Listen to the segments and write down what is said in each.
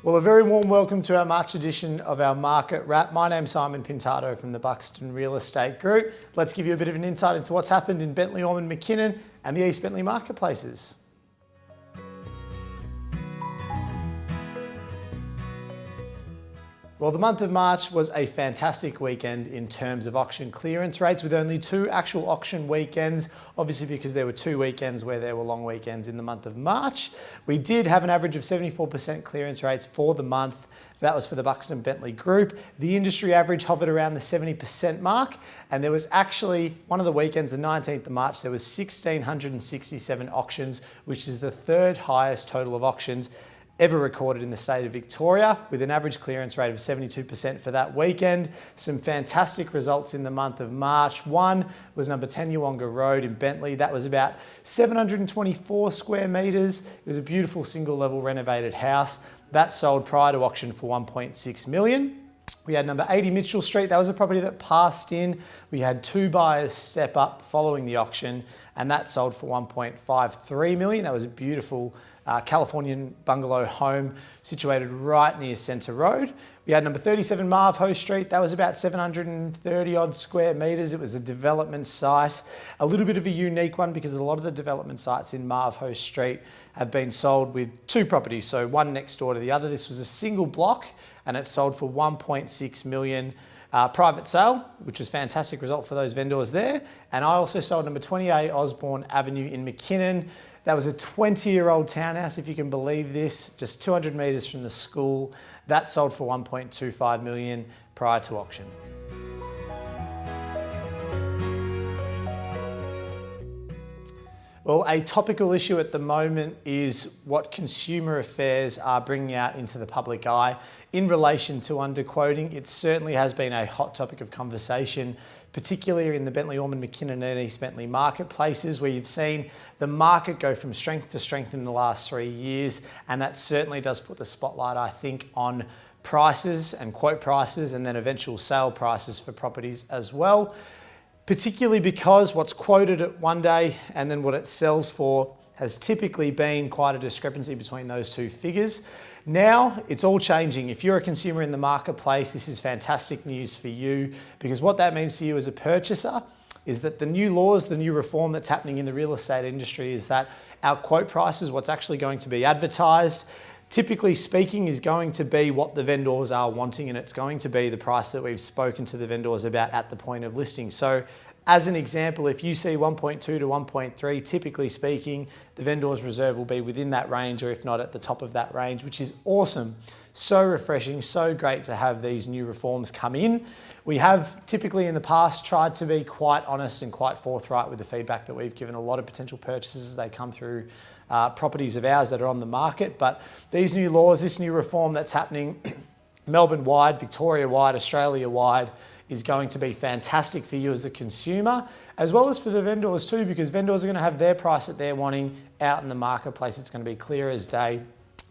Well, a very warm welcome to our March edition of our Market Wrap. My name's Simon Pintado from the Buxton Real Estate Group. Let's give you a bit of an insight into what's happened in Bentley, Ormond, McKinnon and the East Bentley marketplaces. Well, the month of March was a fantastic weekend in terms of auction clearance rates, with only 2 actual auction weekends, obviously because there were 2 weekends where there were long weekends in the month of March. We did have an average of 74% clearance rates for the month. That was for the Buxton Bentley Group. The industry average hovered around the 70% mark, and there was actually, one of the weekends, the 19th of March, there was 1,667 auctions, which is the 3rd highest total of auctions ever recorded in the state of Victoria, with an average clearance rate of 72% for that weekend. Some fantastic results in the month of March. One was number 10 Uwonga Road in Bentley. That was about 724 square metres. It was a beautiful single level renovated house. That sold prior to auction for 1.6 million. We had number 80 Mitchell Street. That was a property that passed in. We had 2 buyers step up following the auction, and that sold for 1.53 million. That was a beautiful Californian bungalow home situated right near Centre Road. We had number 37 Marvho Street. That was about 730 odd square metres. It was a development site, a little bit of a unique one because a lot of the development sites in Marvho Street have been sold with 2 properties, so one next door to the other. This was a single block and it sold for 1.6 million. Private sale, which was a fantastic result for those vendors there. And I also sold number 28 Osborne Avenue in McKinnon. That was a 20-year-old townhouse, if you can believe this, just 200 metres from the school. That sold for 1.25 million prior to auction. Well, a topical issue at the moment is what consumer affairs are bringing out into the public eye in relation to underquoting. It certainly has been a hot topic of conversation, particularly in the Bentley, Ormond, McKinnon and East Bentley marketplaces, where you've seen the market go from strength to strength in the last 3 years. And that certainly does put the spotlight, I think, on prices and quote prices and then eventual sale prices for properties as well. Particularly because what's quoted at one day and then what it sells for has typically been quite a discrepancy between those 2 figures. Now it's all changing. If you're a consumer in the marketplace, this is fantastic news for you, because what that means to you as a purchaser is that the new laws, the new reform that's happening in the real estate industry is that our quote prices, what's actually going to be advertised, typically speaking, is going to be what the vendors are wanting, and it's going to be the price that we've spoken to the vendors about at the point of listing. So as an example, if you see 1.2 to 1.3, typically speaking, the vendor's reserve will be within that range, or if not at the top of that range, which is awesome. So refreshing, so great to have these new reforms come in. We have typically in the past tried to be quite honest and quite forthright with the feedback that we've given a lot of potential purchasers as they come through properties of ours that are on the market. But these new laws, this new reform that's happening Melbourne-wide, Victoria-wide, Australia-wide, is going to be fantastic for you as a consumer, as well as for the vendors too, because vendors are going to have their price that they're wanting out in the marketplace. It's going to be clear as day,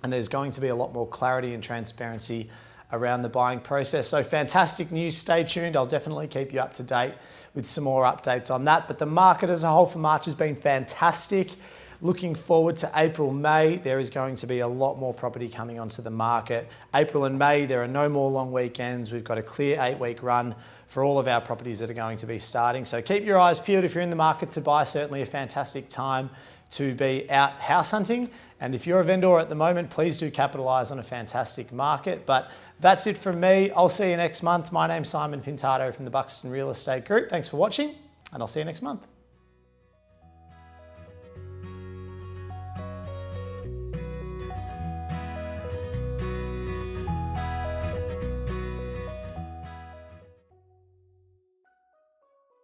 and there's going to be a lot more clarity and transparency around the buying process. So fantastic news, stay tuned. I'll definitely keep you up to date with some more updates on that. But the market as a whole for March has been fantastic. Looking forward to April, May, there is going to be a lot more property coming onto the market. April and May, there are no more long weekends. We've got a clear 8-week run for all of our properties that are going to be starting. So keep your eyes peeled if you're in the market to buy. Certainly a fantastic time to be out house hunting. And if you're a vendor at the moment, please do capitalise on a fantastic market. But that's it from me. I'll see you next month. My name's Simon Pintado from the Buxton Real Estate Group. Thanks for watching, and I'll see you next month.